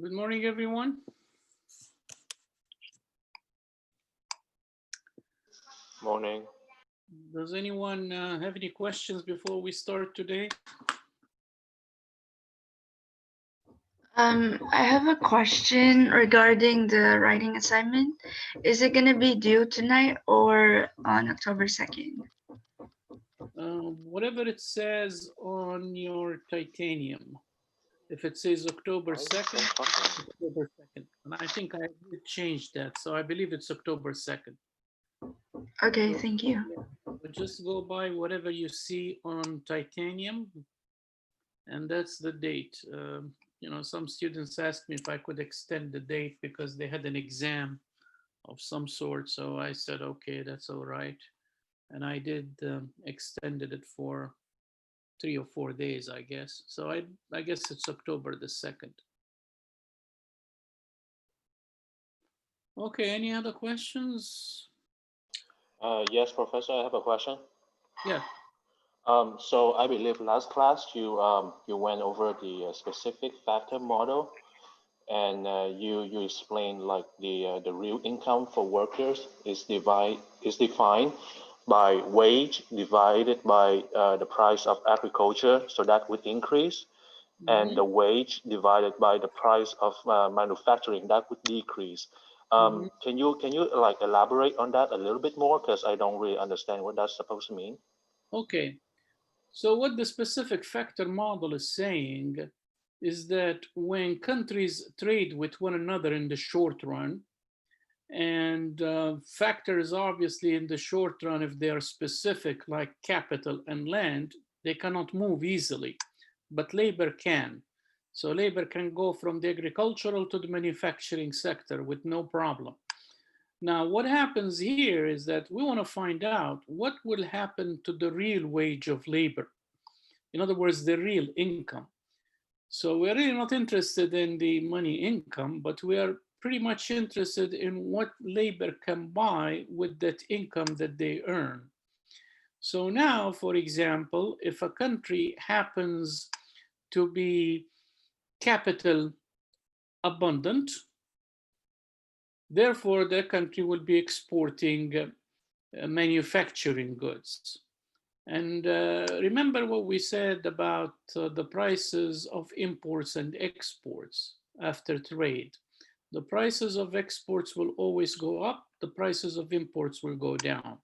Good morning, everyone. Morning. Does anyone have any questions before we start today? I have a question regarding the writing assignment. Is it going to be due tonight or on October 2nd? Whatever it says on your titanium. If it says October 2nd, October 2nd. And I think I changed that, so I believe it's October 2nd. Okay, So, thank you. just go by whatever you see on titanium, and that's the date. Some students asked me if I could extend the date because they had an exam of some sort. So I said, okay, that's all right. And I did extended it for 3 or 4 days, I guess. So I guess it's October the 2nd. Okay, any other questions? Yes, Professor, I have a question. Yeah. So I believe last class you went over the specific factor model, and you explained like the real income for workers is defined by wage divided by the price of agriculture, so that would increase, and the wage divided by the price of manufacturing, that would decrease. Can you like elaborate on that a little bit more, because I don't really understand what that's supposed to mean? Okay. So what the specific factor model is saying is that when countries trade with one another in the short run, and factors obviously in the short run, if they are specific like capital and land, they cannot move easily, but labor can. So labor can go from the agricultural to the manufacturing sector with no problem. Now, what happens here is that we want to find out what will happen to the real wage of labor. In other words, the real income. So we're really not interested in the money income, but we are pretty much interested in what labor can buy with that income that they earn. So now, for example, if a country happens to be capital abundant, therefore the country will be exporting manufacturing goods. And remember what we said about the prices of imports and exports after trade. The prices of exports will always go up, the prices of imports will go down.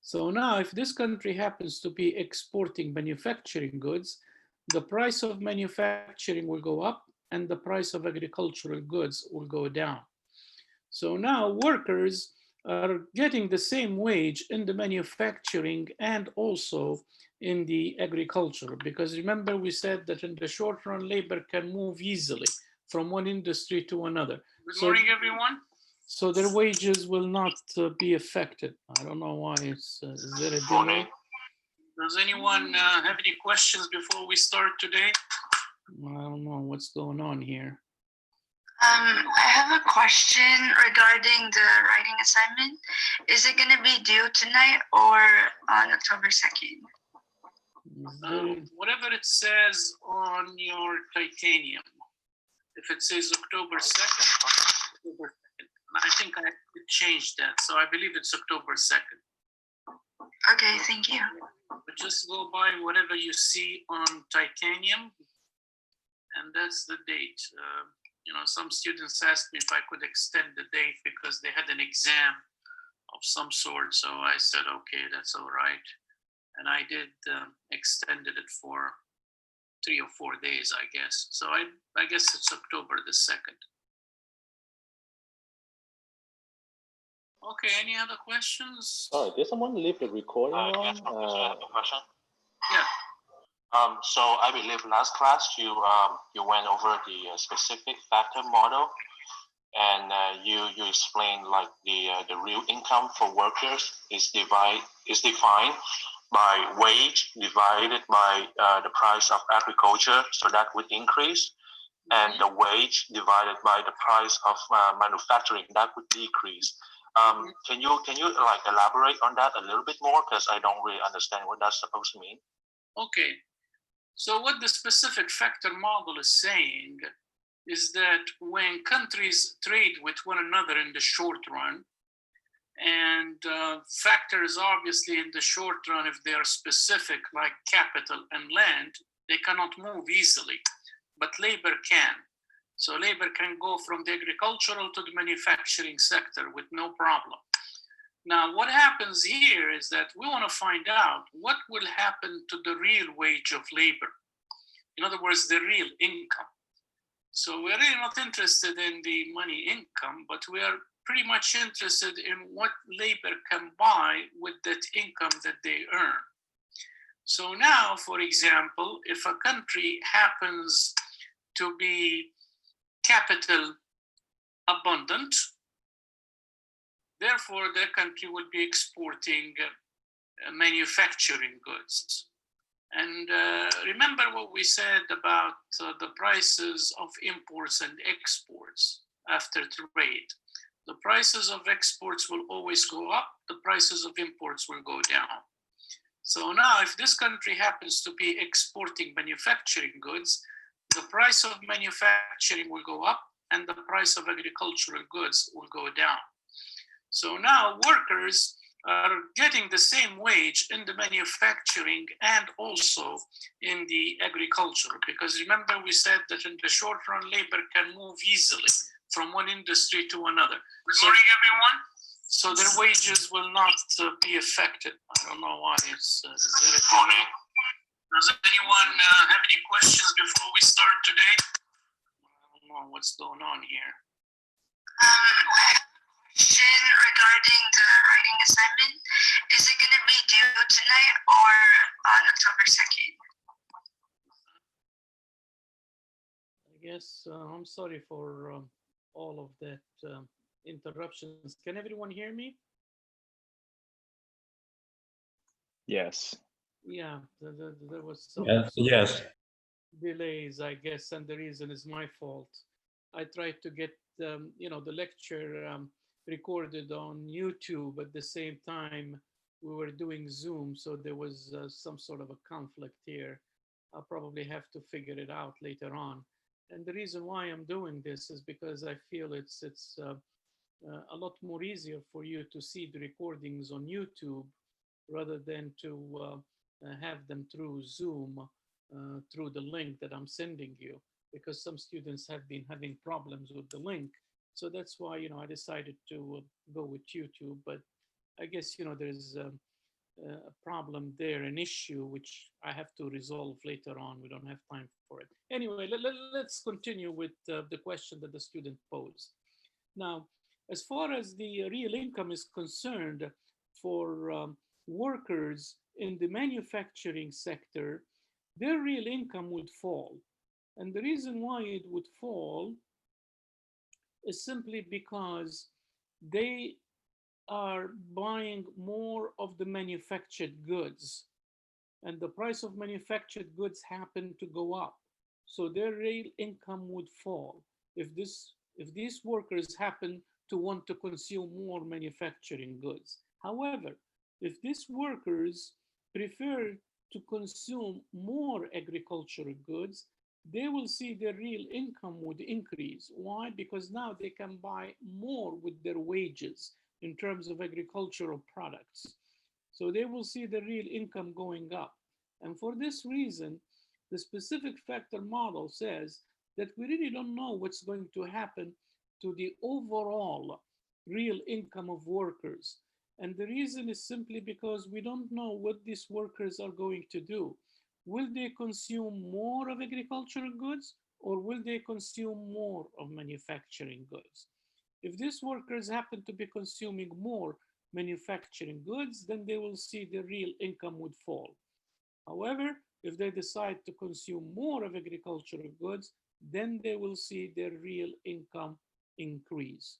So now if this country happens to be exporting manufacturing goods, the price of manufacturing will go up and the price of agricultural goods will go down. So now workers are getting the same wage in the manufacturing and also in the agriculture, because remember we said that in the short run labor can move easily from one industry to another. Good morning, everyone. So their wages will not be affected. I don't know why it's is there a delay? Does anyone have any questions before we start today? I don't know what's going on here. I have a question regarding the writing assignment. Is it going to be due tonight or on October 2nd? Whatever it says on your titanium. If it says October 2nd, October 2nd. I think I changed that, so I believe it's October 2nd. Okay, thank you. But just go by whatever you see on titanium, and that's the date. Some students asked me if I could extend the date because they had an exam of some sort. So I said, okay, that's all right. And I did extended it for 3 or 4 days, I guess. So I guess it's October the 2nd. Okay, any other questions? Sorry, did someone leave the recording on? Yes, I have a question. Yeah. So I believe last class you went over the specific factor model, and you explained like the real income for workers is defined by wage divided by the price of agriculture, so that would increase, and the wage divided by the price of manufacturing, that would decrease. Can you like elaborate on that a little bit more, because I don't really understand what that's supposed to mean? Okay. So what the specific factor model is saying is that when countries trade with one another in the short run, and factors obviously in the short run, if they are specific like capital and land, they cannot move easily, but labor can. So labor can go from the agricultural to the manufacturing sector with no problem. Now, what happens here is that we want to find out what will happen to the real wage of labor. In other words, the real income. So we're really not interested in the money income, but we are pretty much interested in what labor can buy with that income that they earn. So now, for example, if a country happens to be capital abundant, therefore the country will be exporting manufacturing goods. And remember what we said about the prices of imports and exports after trade. The prices of exports will always go up, the prices of imports will go down. So now if this country happens to be exporting manufacturing goods, the price of manufacturing will go up and the price of agricultural goods will go down. So now workers are getting the same wage in the manufacturing and also in the agriculture, because remember we said that in the short run labor can move easily from one industry to another. Good morning, everyone. So their wages will not be affected. I don't know why it's very morning. Does anyone have any questions before we start today? I don't know what's going on here. Question regarding the writing assignment. Is it going to be due tonight or on October 2nd? I guess I'm sorry for all of that interruptions. Can everyone hear me? Yes. Yeah, there was some Yes. delays, I guess, and the reason is my fault. I tried to get the lecture recorded on YouTube at the same time we were doing Zoom, so there was some sort of a conflict here. I'll probably have to figure it out later on. And the reason why I'm doing this is because I feel it's a lot more easier for you to see the recordings on YouTube rather than to have them through Zoom, through the link that I'm sending you, because some students have been having problems with the link. So that's why, I decided to go with YouTube. But I guess, there's a problem there, an issue which I have to resolve later on. We don't have time for it. Anyway, let's continue with the question that the student posed. Now, as far as the real income is concerned for workers in the manufacturing sector, their real income would fall. And the reason why it would fall is simply because they are buying more of the manufactured goods, and the price of manufactured goods happen to go up. So their real income would fall if these workers happen to want to consume more manufacturing goods. However, if these workers prefer to consume more agricultural goods, they will see their real income would increase. Why? Because now they can buy more with their wages in terms of agricultural products. So they will see the real income going up. And for this reason, the specific factor model says that we really don't know what's going to happen to the overall real income of workers. And the reason is simply because we don't know what these workers are going to do. Will they consume more of agricultural goods, or will they consume more of manufacturing goods? If these workers happen to be consuming more manufacturing goods, then they will see the real income would fall. However, if they decide to consume more of agricultural goods, then they will see their real income increase.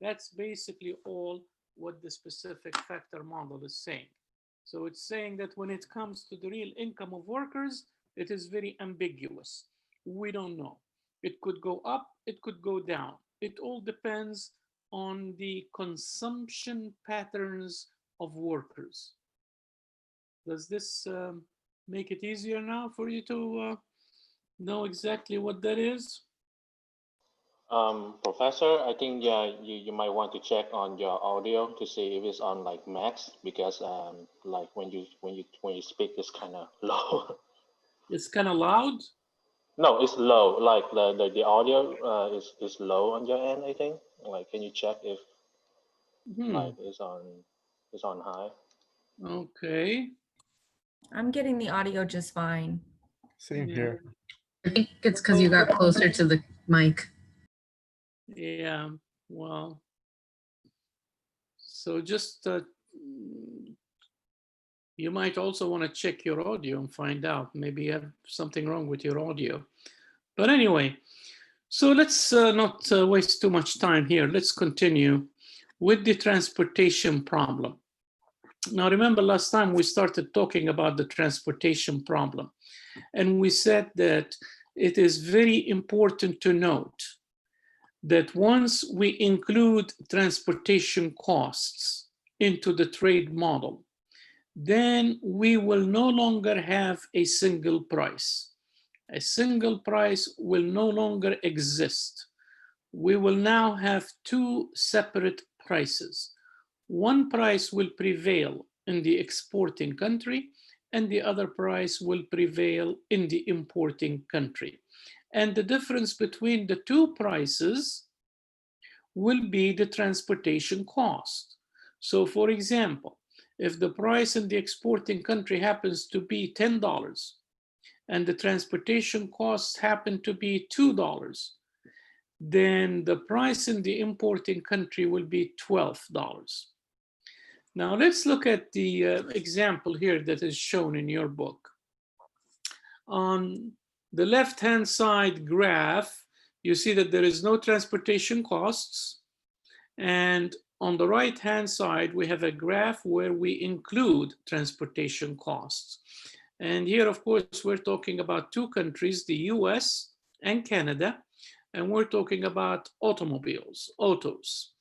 That's basically all what the specific factor model is saying. So it's saying that when it comes to the real income of workers, it is very ambiguous. We don't know. It could go up, it could go down. It all depends on the consumption patterns of workers. Does this make it easier now for you to know exactly what that is? Professor, I think yeah, you might want to check on your audio to see if it's on like max because like when you speak it's kind of low. It's kind of loud. No, it's low. Like the audio is low on your end. I think. Like, can you check if like it's on high? Okay. I'm getting the audio just fine. Same Yeah. here. I think it's because you got closer to the mic. Yeah. Well, so just you might also want to check your audio and find out. Maybe you have something wrong with your audio. But anyway, so let's not waste too much time here. Let's continue with the transportation problem. Now, remember last time we started talking about the transportation problem, and we said that it is very important to note that once we include transportation costs into the trade model, then we will no longer have a single price. A single price will no longer exist. We will now have two separate prices. One price will prevail in the exporting country, and the other price will prevail in the importing country. And the difference between the two prices will be the transportation cost. So for example, if the price in the exporting country happens to be $10 and the transportation costs happen to be $2, then the price in the importing country will be $12. Now let's look at the example here that is shown in your book. On the left-hand side graph, you see that there is no transportation costs. And on the right-hand side, we have a graph where we include transportation costs. And here, of course, we're talking about two countries, the US and Canada, and we're talking about automobiles, autos.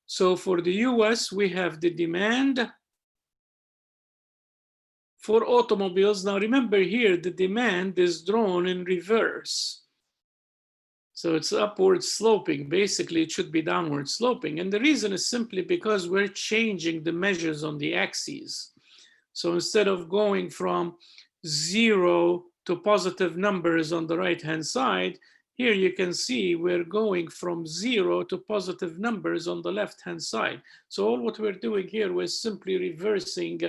So for the US, we have the demand for automobiles. Now remember here, the demand is drawn in reverse. So it's upward sloping. Basically, it should be downward sloping. And the reason is simply because we're changing the measures on the axes. So instead of going from 0 to positive numbers on the right-hand side, here you can see we're going from 0 to positive numbers on the left-hand side. So all what we're doing here was simply reversing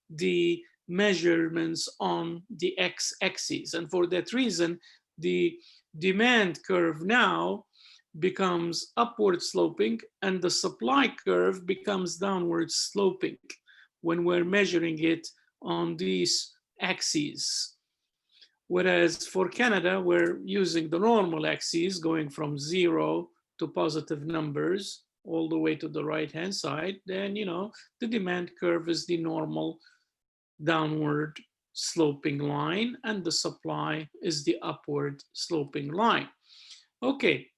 the measurements on the x-axis. And for that reason, the demand curve now becomes upward sloping and the supply curve becomes downward sloping when we're measuring it on these axes. Whereas for Canada, we're using the normal axes going from 0 to positive numbers all the way to the right-hand side. Then, the demand curve is the normal downward sloping line and the supply is the upward sloping line. Okay,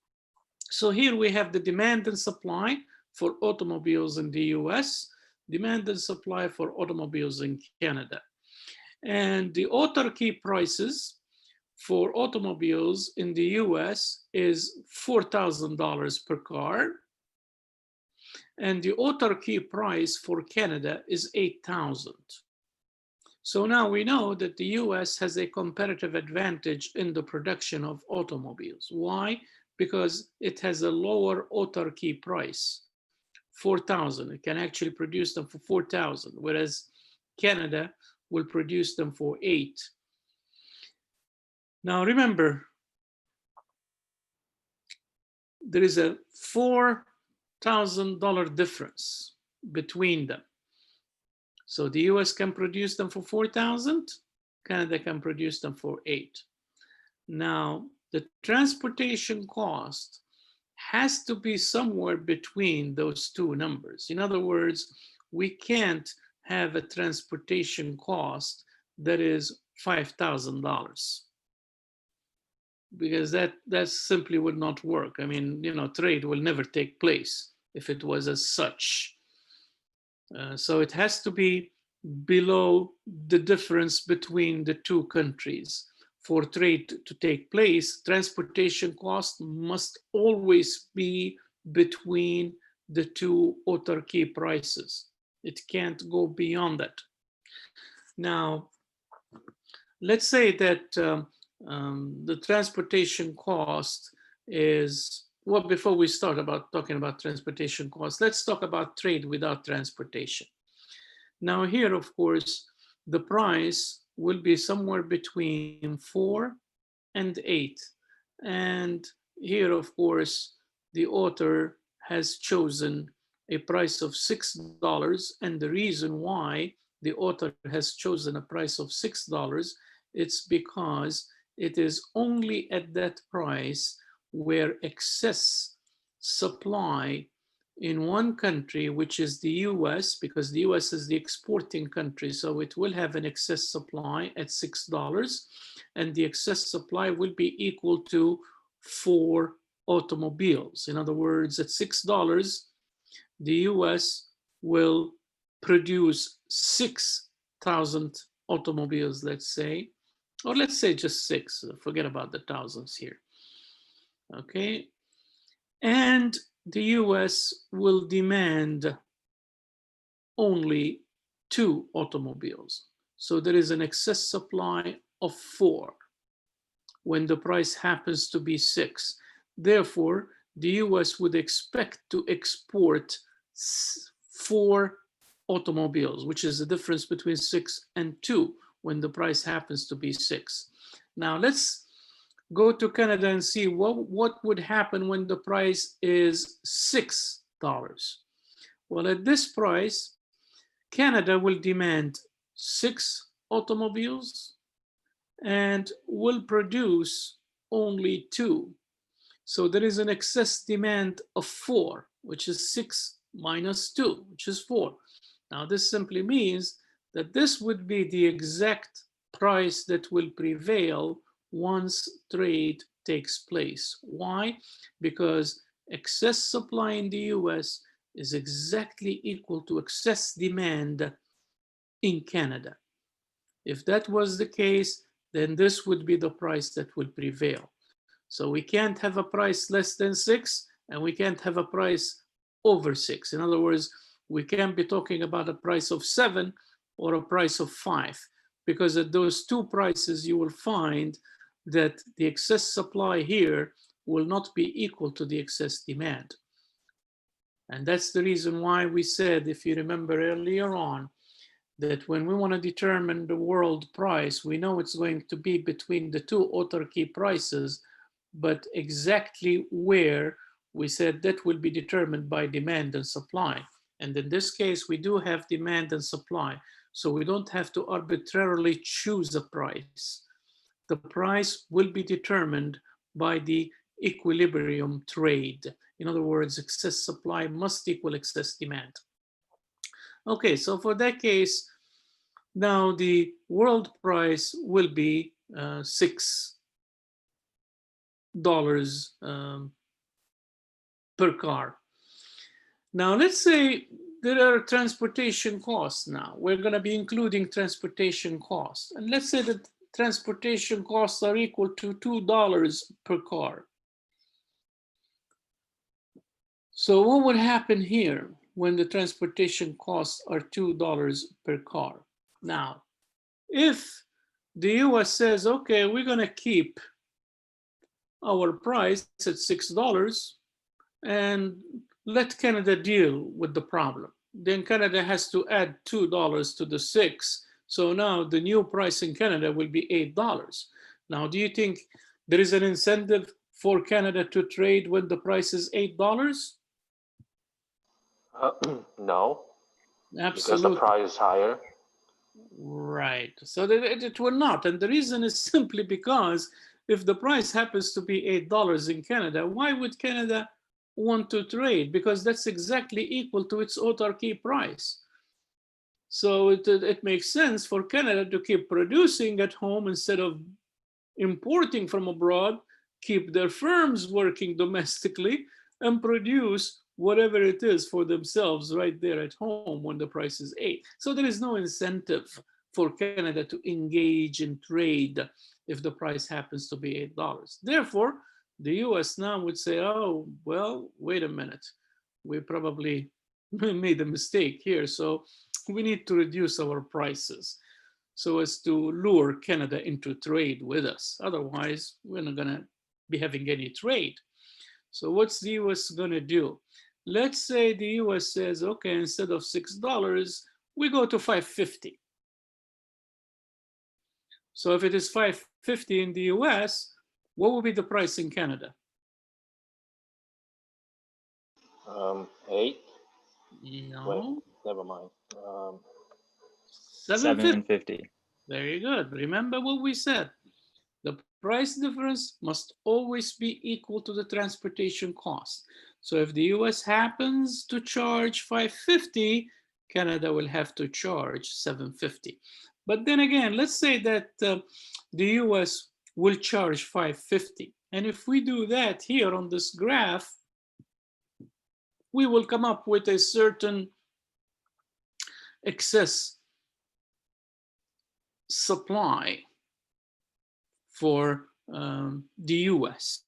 so here we have the demand and supply for automobiles in the US, demand and supply for automobiles in Canada. And the autarky prices for automobiles in the US is $4,000 per car. And the autarky price for Canada is $8,000. So now we know that the US has a competitive advantage in the production of automobiles. Why? Because it has a lower autarky price, $4,000. It can actually produce them for $4,000, whereas Canada will produce them for $8,000. Now remember, there is a $4,000 difference between them. So the US can produce them for $4,000, Canada can produce them for $8,000. Now, the transportation cost has to be somewhere between those two numbers. In other words, we can't have a transportation cost that is $5,000 because that simply would not work. I mean, trade will never take place if it was as such. So it has to be below the difference between the two countries. For trade to take place, transportation cost must always be between the two autarky prices. It can't go beyond that. Now, let's say that the transportation cost is, well, before we start about talking about transportation costs, let's talk about trade without transportation. Now here, of course, the price will be somewhere between 4 and 8. And here, of course, the author has chosen a price of $6. And the reason why the author has chosen a price of $6, it's because it is only at that price where excess supply in one country, which is the US, because the US is the exporting country, so it will have an excess supply at $6, and the excess supply will be equal to 4 automobiles. In other words, at $6, the US will produce 6,000 automobiles, let's say, or let's say just 6, forget about the thousands here, okay? And the US will demand only 2 automobiles. So there is an excess supply of 4 when the price happens to be 6. Therefore, the US would expect to export 4 automobiles, which is the difference between 6 and 2 when the price happens to be 6. Now let's go to Canada and see what would happen when the price is $6. Well, at this price, Canada will demand 6 automobiles and will produce only 2. So there is an excess demand of 4, which is 6 minus 2, which is 4. Now this simply means that this would be the exact price that will prevail once trade takes place. Why? Because excess supply in the US is exactly equal to excess demand in Canada. If that was the case, then this would be the price that will prevail. So we can't have a price less than 6, and we can't have a price over 6. In other words, we can't be talking about a price of 7 or a price of 5, because at those 2 prices, you will find that the excess supply here will not be equal to the excess demand. And that's the reason why we said, if you remember earlier on, that when we want to determine the world price, we know it's going to be between the 2 autarky prices, but exactly where, we said that will be determined by demand and supply. And in this case, we do have demand and supply, so we don't have to arbitrarily choose a price. The price will be determined by the equilibrium trade. In other words, excess supply must equal excess demand. Okay, so for that case, now the world price will be $6 per car. Now let's say there are transportation costs now. We're going to be including transportation costs. And let's say that transportation costs are equal to $2 per car. So what would happen here when the transportation costs are $2 per car? Now, if the US says, okay, we're going to keep our price at $6 and let Canada deal with the problem, then Canada has to add $2 to the 6. So now the new price in Canada will be $8. Now, do you think there is an incentive for Canada to trade when the price is $8? No, Absolutely. because the price is higher. Right. So it will not. And the reason is simply because if the price happens to be $8 in Canada, why would Canada want to trade? Because that's exactly equal to its autarky price. So it makes sense for Canada to keep producing at home instead of importing from abroad, keep their firms working domestically, and produce whatever it is for themselves right there at home when the price is 8. So there is no incentive for Canada to engage in trade if the price happens to be $8. Therefore, the US now would say, oh, well, wait a minute. We probably made a mistake here. So we need to reduce our prices so as to lure Canada into trade with us. Otherwise, we're not going to be having any trade. So what's the US going to do? Let's say the US says, okay, instead of $6, we go to $5.50. So if it is $5.50 in the US, what will be the price in Canada? 8. No. Wait, never mind. 750. Very good. Remember what we said. The price difference must always be equal to the transportation cost. So if the US happens to charge $5.50, Canada will have to charge $7.50. But then again, let's say that the US will charge $5.50. And if we do that here on this graph, we will come up with a certain excess supply for the US.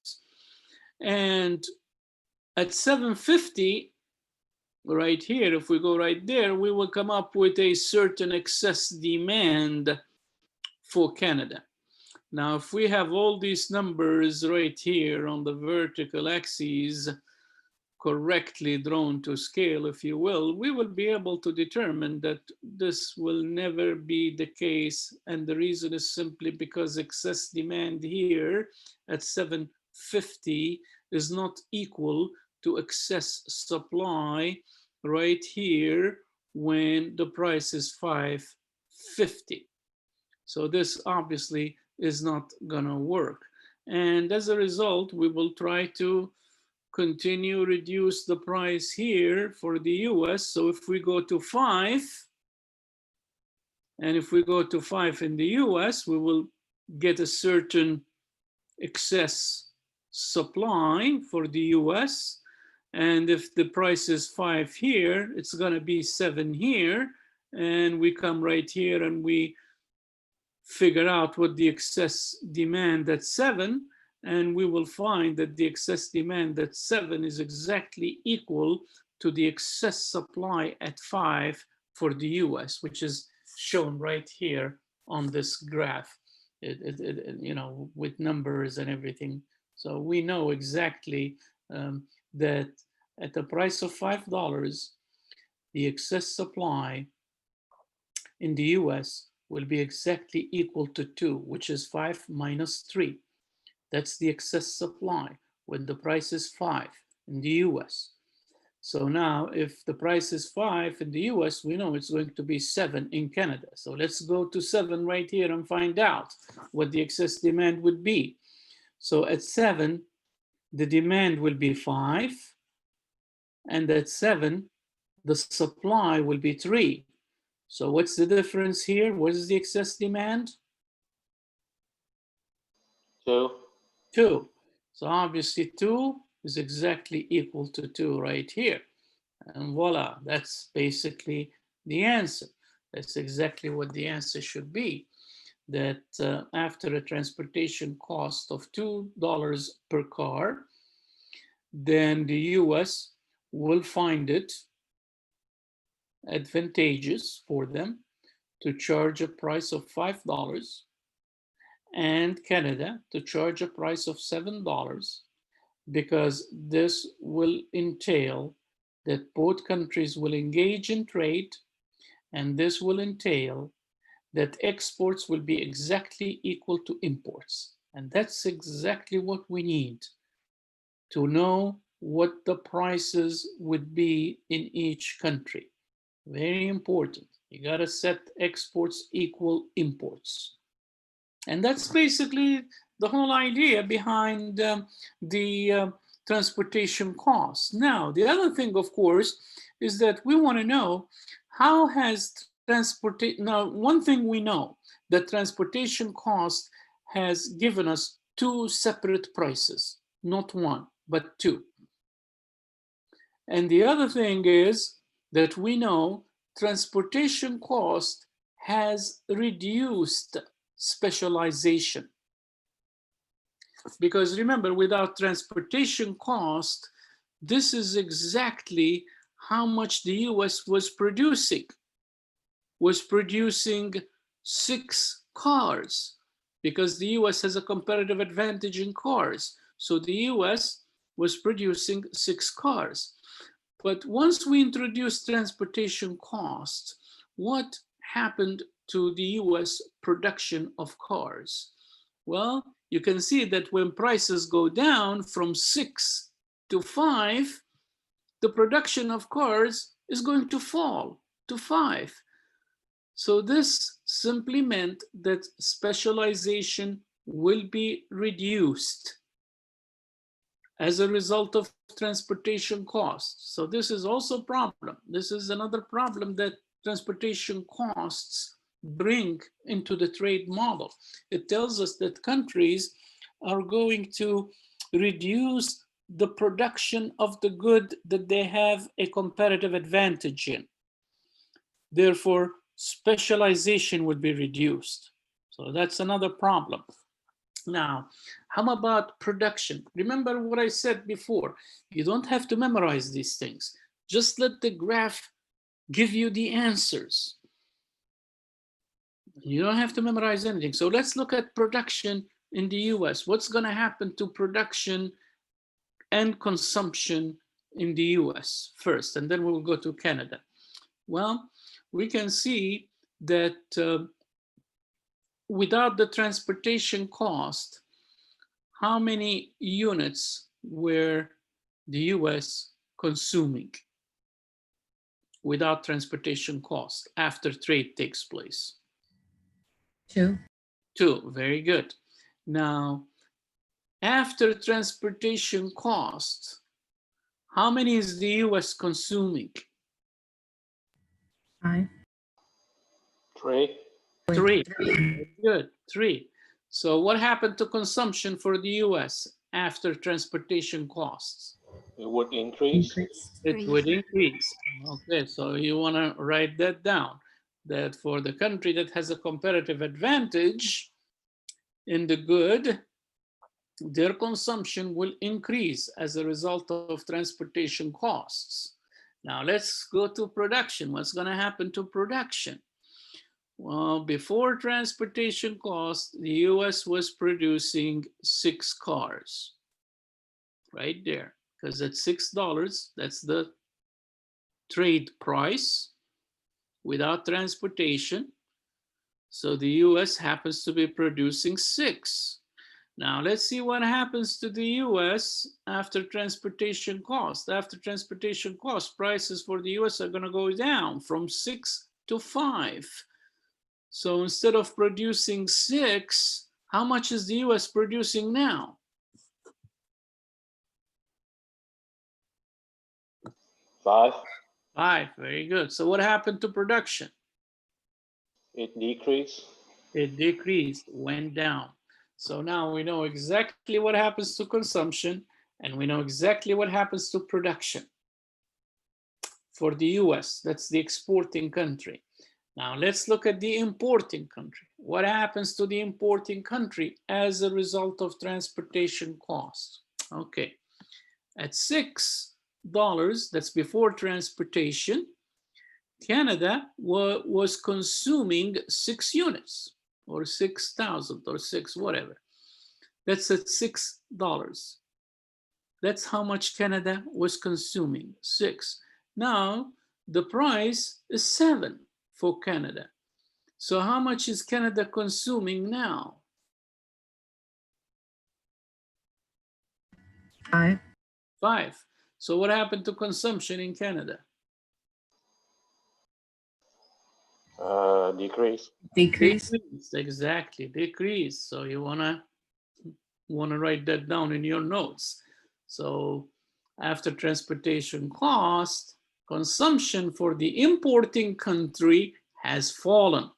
And at 750, right here, if we go right there, we will come up with a certain excess demand for Canada. Now, if we have all these numbers right here on the vertical axes correctly drawn to scale, if you will, we will be able to determine that this will never be the case. And the reason is simply because excess demand here at 750 is not equal to excess supply right here when the price is 550. So this obviously is not gonna work. And as a result, we will try to continue reduce the price here for the US. So if we go to 5, and if we go to 5 in the US, we will get a certain excess supply for the US. And if the price is 5 here, it's going to be 7 here. And we come right here and we figure out what the excess demand at 7. And we will find that the excess demand at 7 is exactly equal to the excess supply at 5 for the US, which is shown right here on this graph, you know, with numbers and everything. So we know exactly that at the price of $5, the excess supply in the US will be exactly equal to 2, which is 5 minus 3. That's the excess supply when the price is 5 in the US. So now if the price is 5 in the US, we know it's going to be 7 in Canada. So let's go to 7 right here and find out what the excess demand would be. So at 7, the demand will be 5. And at 7, the supply will be 3. So what's the difference here? What is the excess demand? 2. 2. So obviously 2 is exactly equal to 2 right here. And voila, that's basically the answer. That's exactly what the answer should be. That after a transportation cost of $2 per car, then the US will find it advantageous for them to charge a price of $5 and Canada to charge a price of $7, because this will entail that both countries will engage in trade, and this will entail that exports will be exactly equal to imports. And that's exactly what we need to know what the prices would be in each country. Very important. You got to set exports equal imports. And that's basically the whole idea behind the transportation costs. Now, the other thing, of course, is that we want to know how has transportation. Now, one thing we know, that transportation cost has given us 2 separate prices, not 1, but 2. And the other thing is that we know transportation cost has reduced specialization. Because remember, without transportation cost, this is exactly how much the US was producing 6 cars, because the US has a competitive advantage in cars. So the US was producing 6 cars. But once we introduced transportation costs, what happened to the US production of cars? Well, you can see that when prices go down from 6 to 5, the production of cars is going to fall to 5. So this simply meant that specialization will be reduced as a result of transportation costs. So this is also a problem. This is another problem that transportation costs bring into the trade model. It tells us that countries are going to reduce the production of the good that they have a competitive advantage in. Therefore, specialization would be reduced. So that's another problem. Now, how about production? Remember what I said before. You don't have to memorize these things. Just let the graph give you the answers. You don't have to memorize anything. So let's look at production in the US. What's going to happen to production and consumption in the US first, and then we'll go to Canada. Well, we can see that without the transportation cost, how many units were the US consuming without transportation cost after trade takes place? 2. 2, very good. Now, after transportation cost, how many is the US consuming? 5. 3. 3. Very good, 3. So what happened to consumption for the US after transportation costs? It would increase. It would increase. Okay, so you want to write that down, that for the country that has a competitive advantage in the good, their consumption will increase as a result of transportation costs. Now let's go to production. What's going to happen to production? Well, before transportation costs, the US was producing 6 cars right there, because at $6, that's the trade price without transportation. So the US happens to be producing 6. Now let's see what happens to the US after transportation cost. After transportation cost, prices for the US are going to go down from 6 to 5. So instead of producing 6, how much is the US producing now? 5. 5, very good. So what happened to production? It decreased. It decreased, went down. So now we know exactly what happens to consumption, and we know exactly what happens to production. For the US, that's the exporting country. Now let's look at the importing country. What happens to the importing country as a result of transportation costs? Okay, at $6, that's before transportation, Canada was consuming 6 units, or 6,000, or 6 whatever. That's at $6. That's how much Canada was consuming, 6. Now the price is 7 for Canada. So how much is Canada consuming now? 5. 5. So what happened to consumption in Canada? Decrease. Decrease. Decreased, exactly, decreased. So you wanna write that down in your notes. So after transportation cost, consumption for the importing country has fallen.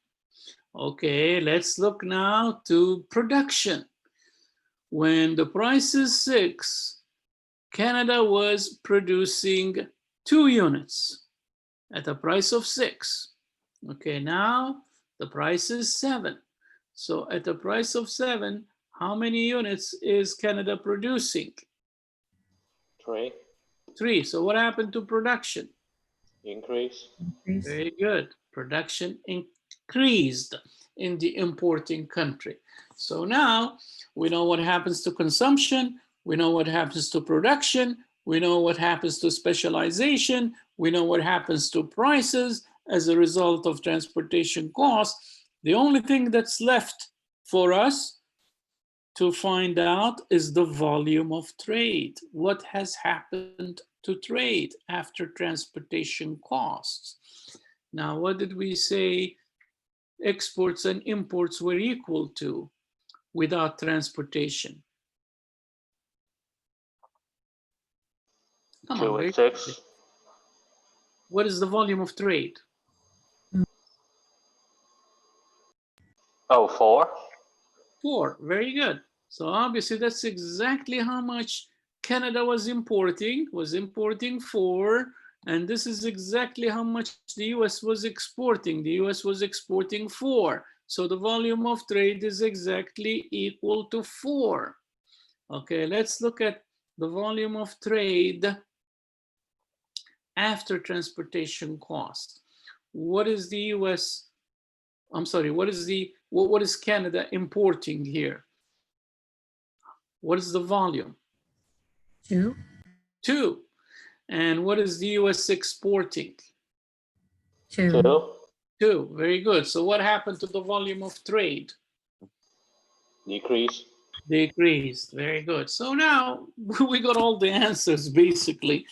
Okay, let's look now to production. When the price is 6, Canada was producing 2 units at a price of 6. Okay, now the price is 7. So at a price of 7, how many units is Canada producing? 3. 3. So what happened to production? Increase. Increase. Very good. Production increased in the importing country. So now we know what happens to consumption. We know what happens to production. We know what happens to specialization. We know what happens to prices as a result of transportation costs. The only thing that's left for us to find out is the volume of trade. What has happened to trade after transportation costs? Now, what did we say exports and imports were equal to without transportation? Come 2 on, and 6. what is the volume of trade? Oh, 4. 4, very good. So obviously that's exactly how much Canada was importing 4, and this is exactly how much the US was exporting. The US was exporting 4. So the volume of trade is exactly equal to 4. Okay, let's look at the volume of trade after transportation cost. What is the US, I'm sorry, what is Canada importing here? What is the volume? 2. 2. And what is the US exporting? 2. 2. 2. Very good. So what happened to the volume of trade? Decrease. Decreased. Very good. So now we got all the answers basically,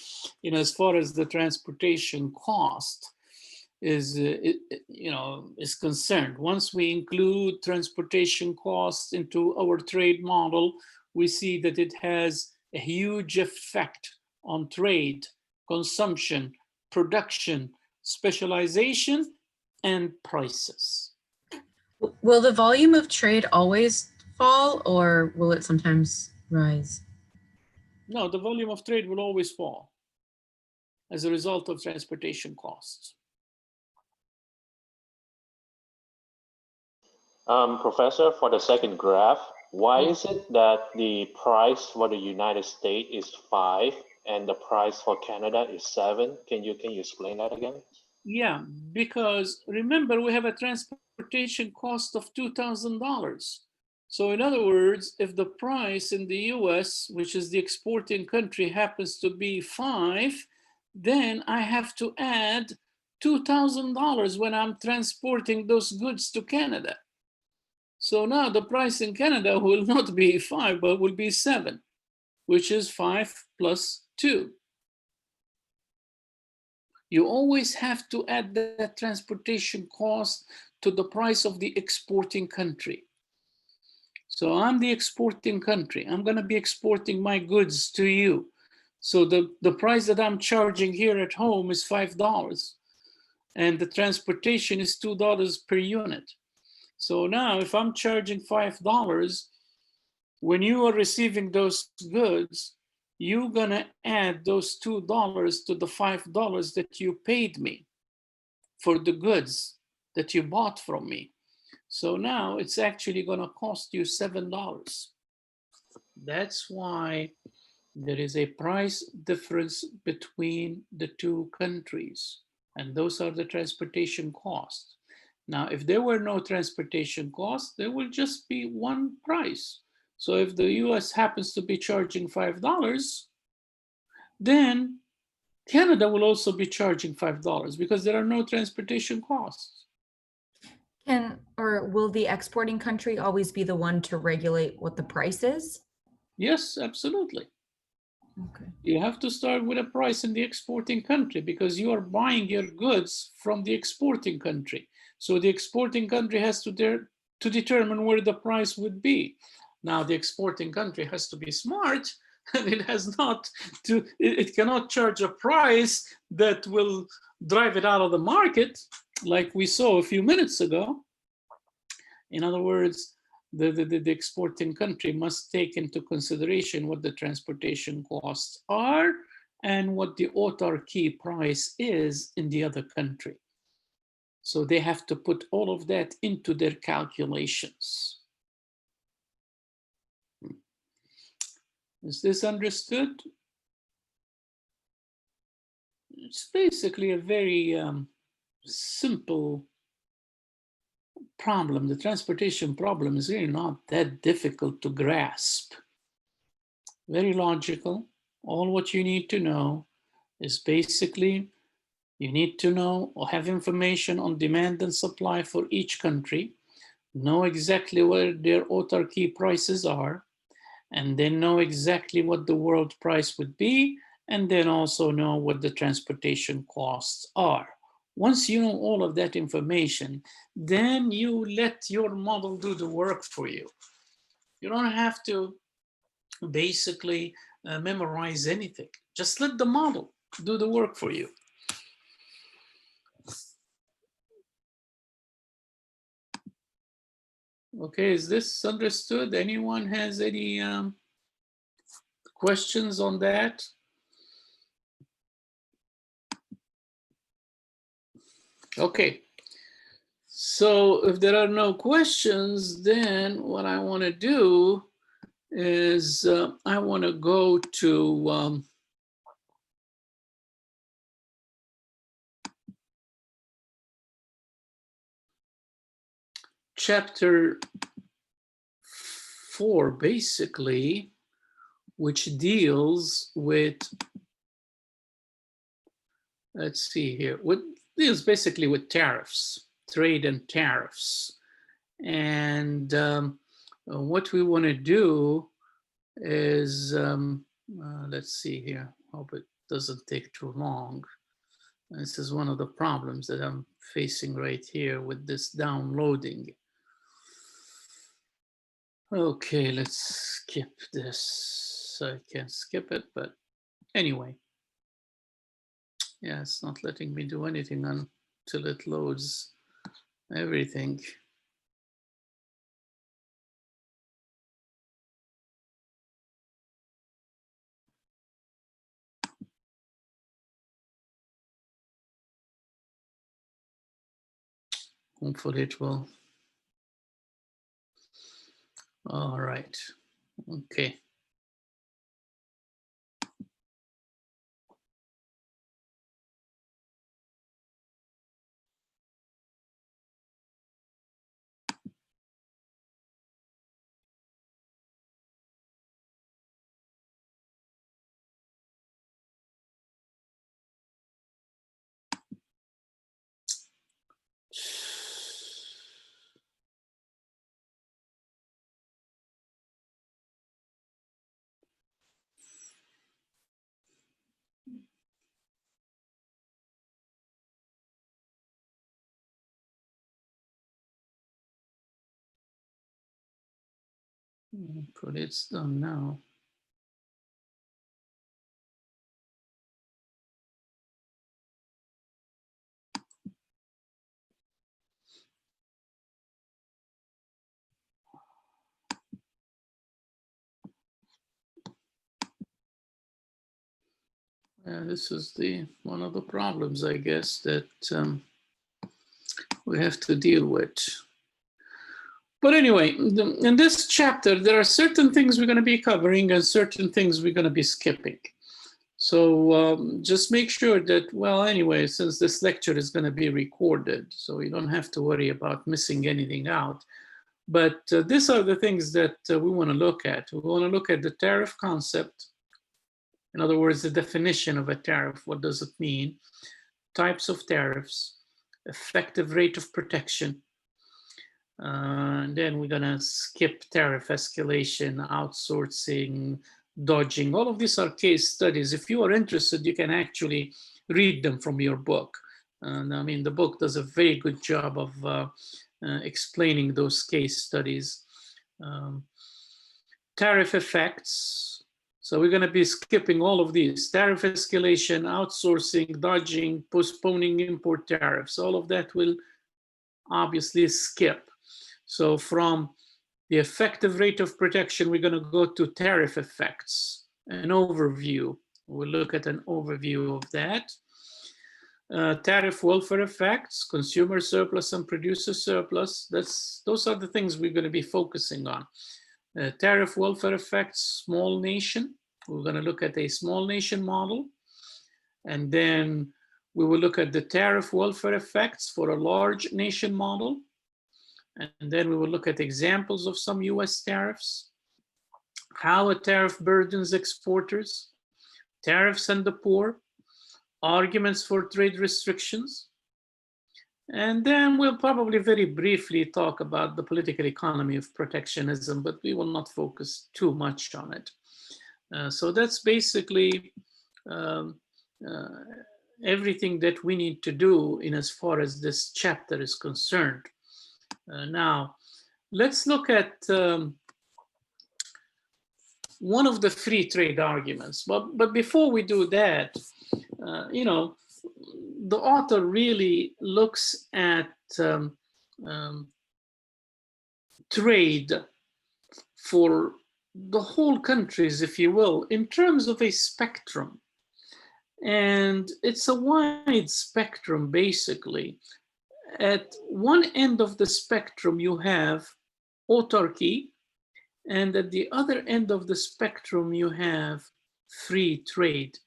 as far as the transportation cost is concerned. Once we include transportation costs into our trade model, we see that it has a huge effect on trade, consumption, production, specialization, and prices. Will the volume of trade always fall, or will it sometimes rise? No, the volume of trade will always fall as a result of transportation costs. Professor, for the second graph, why is it that the price for the United States is 5 and the price for Canada is 7? Can you explain that again? Yeah, because remember, we have a transportation cost of $2,000. So in other words, if the price in the US, which is the exporting country, happens to be 5, then I have to add $2,000 when I'm transporting those goods to Canada. So now the price in Canada will not be 5, but will be 7, which is 5 plus 2. You always have to add that transportation cost to the price of the exporting country. So I'm the exporting country. I'm going to be exporting my goods to you. So the price that I'm charging here at home is $5, and the transportation is $2 per unit. So now if I'm charging $5, when you are receiving those goods, you're gonna add those $2 to the $5 that you paid me for the goods that you bought from me. So now it's actually gonna cost you $7. That's why there is a price difference between the two countries, and those are the transportation costs. Now, if there were no transportation costs, there will just be one price. So if the US happens to be charging $5, then Canada will also be charging $5 because there are no transportation costs. Or will the exporting country always be the one to regulate what the price is? Yes, absolutely. Okay. You have to start with a price in the exporting country because you are buying your goods from the exporting country. So the exporting country has to determine where the price would be. Now the exporting country has to be smart, and it cannot charge a price that will drive it out of the market, like we saw a few minutes ago. In other words, the exporting country must take into consideration what the transportation costs are and what the autarky price is in the other country. So they have to put all of that into their calculations. Is this understood? It's basically a very simple problem. The transportation problem is really not that difficult to grasp. Very logical. All what you need to know is basically you need to know or have information on demand and supply for each country, know exactly where their autarky prices are, and then know exactly what the world price would be, and then also know what the transportation costs are. Once you know all of that information, then you let your model do the work for you. You don't have to basically memorize anything. Just let the model do the work for you. Okay, is this understood? Anyone has any questions on that? Okay, so if there are no questions, then what I want to do is I want to go to chapter 4, basically, which deals with, let's see here, what deals basically with tariffs, trade and tariffs. And what we want to do is, let's see here, hope it doesn't take too long. This is one of the problems that I'm facing right here with this downloading. Okay, let's skip this. I can't skip it, but anyway. Yeah, it's not letting me do anything until it loads everything. Hopefully it will. All right, okay. But it's done now. This is one of the problems, I guess, that we have to deal with. But anyway, in this chapter, there are certain things we're going to be covering and certain things we're going to be skipping. So just make sure that, well, anyway, since this lecture is going to be recorded, so you don't have to worry about missing anything out. But these are the things that we want to look at. We want to look at the tariff concept. In other words, the definition of a tariff. What does it mean? Types of tariffs, effective rate of protection. Then we're going to skip tariff escalation, outsourcing, dodging. All of these are case studies. If you are interested, you can actually read them from your book. And I mean, the book does a very good job of explaining those case studies. Tariff effects. So we're going to be skipping all of these. Tariff escalation, outsourcing, dodging, postponing import tariffs. All of that will obviously skip. So from the effective rate of protection, we're going to go to tariff effects, an overview. We'll look at an overview of that. Tariff welfare effects, consumer surplus and producer surplus. Those are the things we're going to be focusing on. Tariff welfare effects, small nation. We're going to look at a small nation model. And then we will look at the tariff welfare effects for a large nation model. And then we will look at examples of some US tariffs, how a tariff burdens exporters, tariffs and the poor, arguments for trade restrictions. And then we'll probably very briefly talk about the political economy of protectionism, but we will not focus too much on it. So that's basically everything that we need to do in as far as this chapter is concerned. Now, let's look at one of the free trade arguments. But before we do that, you know, the author really looks at trade for the whole countries, if you will, in terms of a spectrum. And it's a wide spectrum, basically. At one end of the spectrum, you have autarky, and at the other end of the spectrum, you have free trade.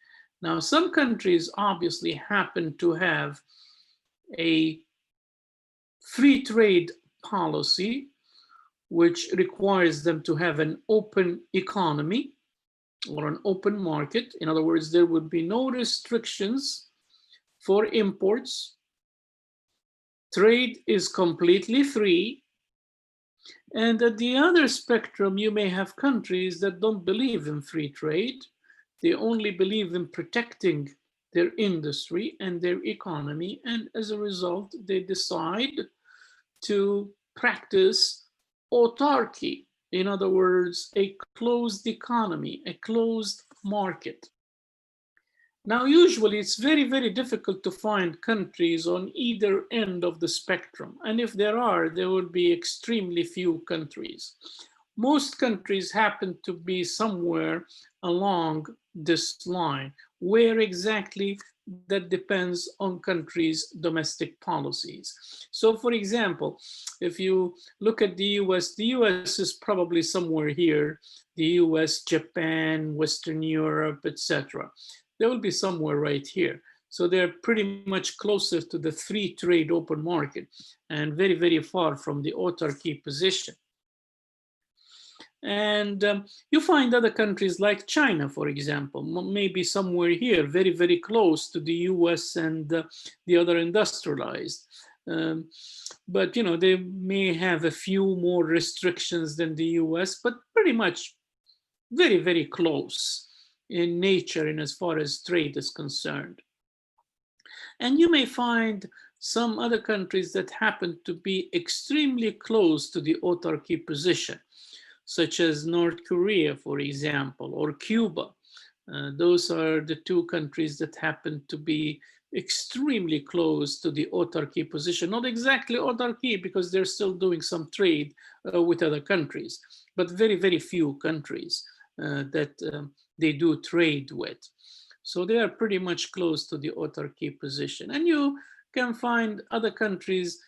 Now, some countries obviously happen to have a free trade policy, which requires them to have an open economy or an open market. In other words, there would be no restrictions for imports. Trade is completely free. And at the other spectrum, you may have countries that don't believe in free trade. They only believe in protecting their industry and their economy. And as a result, they decide to practice autarky. In other words, a closed economy, a closed market. Now, usually it's very, very difficult to find countries on either end of the spectrum. And if there are, there would be extremely few countries. Most countries happen to be somewhere along this line. Where exactly, that depends on countries' domestic policies. So for example, if you look at the US is probably somewhere here, the US, Japan, Western Europe, etc. They will be somewhere right here. So they're pretty much closer to the free trade open market and very, very far from the autarky position. And you find other countries like China, for example, maybe somewhere here, very, very close to the US and the other industrialized. But, you know, they may have a few more restrictions than the US, but pretty much very, very close in nature and as far as trade is concerned. And you may find some other countries that happen to be extremely close to the autarky position, such as North Korea, for example, or Cuba. Those are the two countries that happen to be extremely close to the autarky position. Not exactly autarky, because they're still doing some trade with other countries, but very, very few countries that they do trade with. So they are pretty much close to the autarky position. And you can find other countries,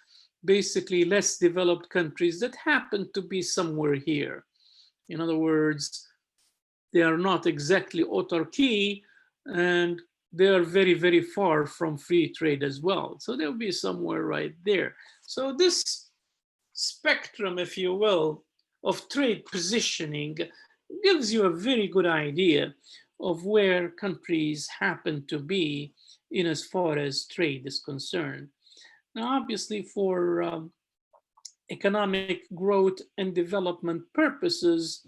basically less developed countries, that happen to be somewhere here. In other words, they are not exactly autarky, and they are very, very far from free trade as well. So they'll be somewhere right there. So this spectrum, if you will, of trade positioning gives you a very good idea of where countries happen to be in as far as trade is concerned. Now, obviously, for economic growth and development purposes,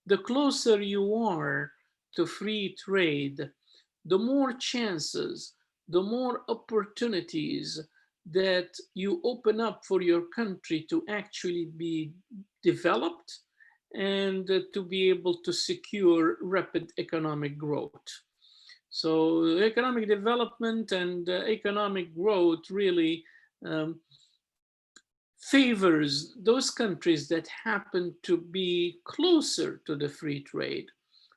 the closer you are to free trade, the more chances, the more opportunities that you open up for your country to actually be developed and to be able to secure rapid economic growth. So economic development and economic growth really favors those countries that happen to be closer to the free trade.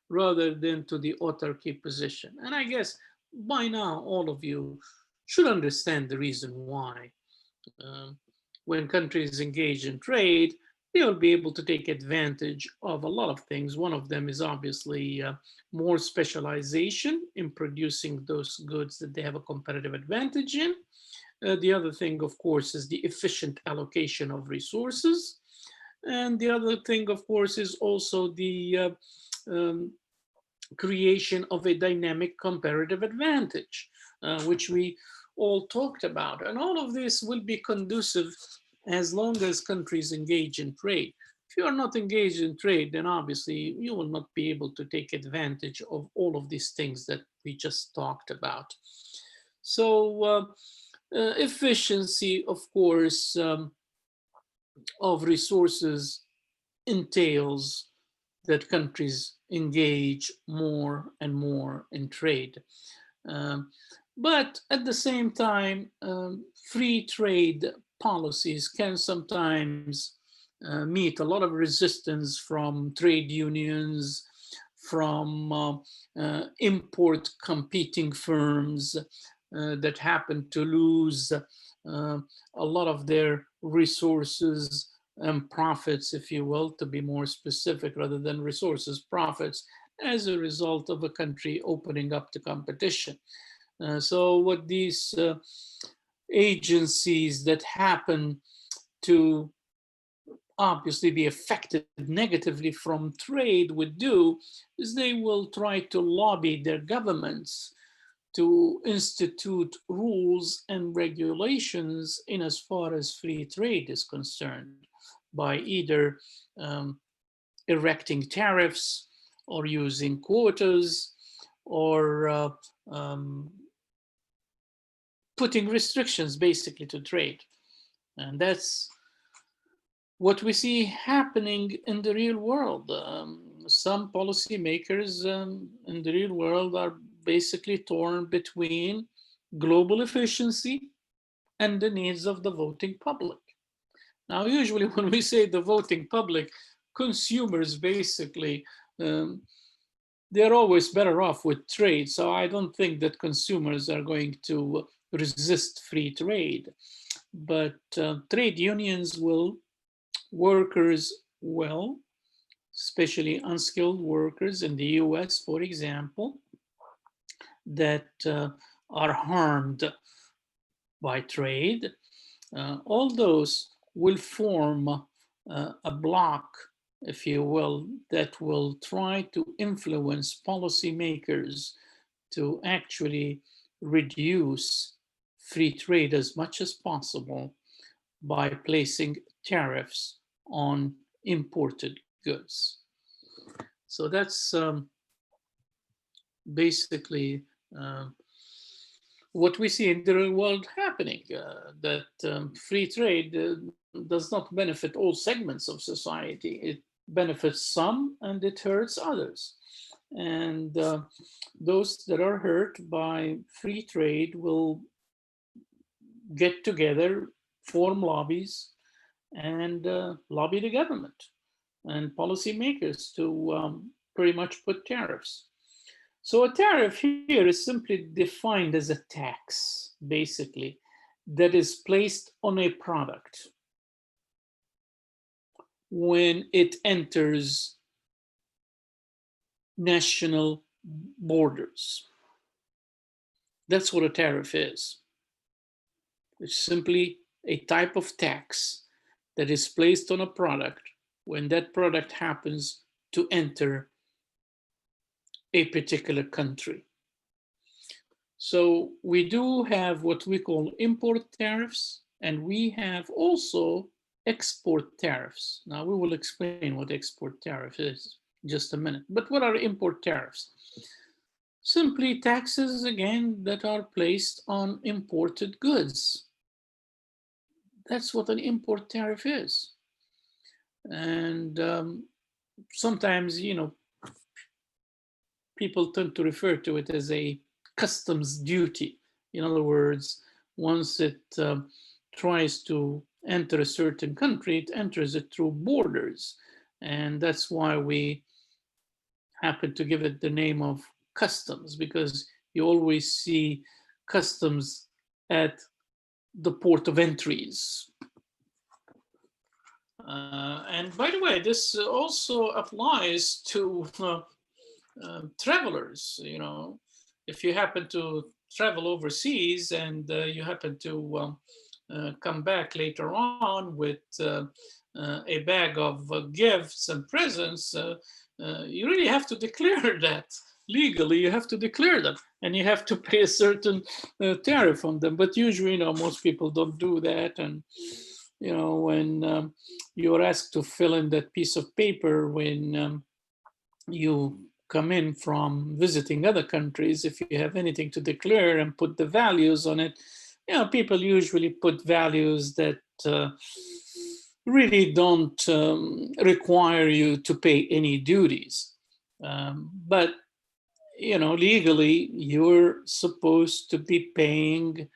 rather than to the autarky position. And I guess by now, all of you should understand the reason why. Um, when countries engage in trade, they will be able to take advantage of a lot of things. One of them is obviously more specialization in producing those goods that they have a competitive advantage in. The other thing, of course, is the efficient allocation of resources. And the other thing, of course, is also the um, creation of a dynamic comparative advantage, which we all talked about. And all of this will be conducive as long as countries engage in trade. If you are not engaged in trade, then obviously you will not be able to take advantage of all of these things that we just talked about. So efficiency, of course, of resources entails that countries engage more and more in trade. Um, but at the same time, free trade policies can sometimes meet a lot of resistance from trade unions, from import competing firms that happen to lose a lot of their resources and profits, if you will, to be more specific, rather than resources, profits, as a result of a country opening up to competition. So what these agencies that happen to obviously be affected negatively from trade would do is they will try to lobby their governments to institute rules and regulations in as far as free trade is concerned, by either erecting tariffs or using quotas or putting restrictions basically to trade. And that's what we see happening in the real world. Some policymakers in the real world are basically torn between global efficiency and the needs of the voting public. Now, usually when we say the voting public, consumers basically, they're always better off with trade. So I don't think that consumers are going to resist free trade. But trade unions will, workers will, especially unskilled workers in the US, for example, that are harmed by trade, all those will form a block, if you will, that will try to influence policymakers to actually reduce free trade as much as possible by placing tariffs on imported goods. So that's basically what we see in the real world happening, that free trade does not benefit all segments of society. It benefits some and it hurts others. And those that are hurt by free trade will get together, form lobbies, and lobby the government and policymakers to pretty much put tariffs. So a tariff here is simply defined as a tax, basically, that is placed on a product when it enters national borders. That's what a tariff is. It's simply a type of tax that is placed on a product when that product happens to enter a particular country. So we do have what we call import tariffs, and we have also export tariffs. Now we will explain what export tariff is in just a minute. But what are import tariffs? Simply taxes, again, that are placed on imported goods. That's what an import tariff is. And sometimes, people tend to refer to it as a customs duty. In other words, once it tries to enter a certain country, it enters it through borders. And that's why we happened to give it the name of customs because you always see customs at the port of entries. And by the way, this also applies to travelers. You know, if you happen to travel overseas and you happen to come back later on with a bag of gifts and presents, you really have to declare that legally. You have to declare them, and you have to pay a certain tariff on them. But usually, you know, most people don't do that. And you know, when you're asked to fill in that piece of paper when you come in from visiting other countries, if you have anything to declare and put the values on it, you know, people usually put values that really don't require you to pay any duties. But, you know, legally, you're supposed to be paying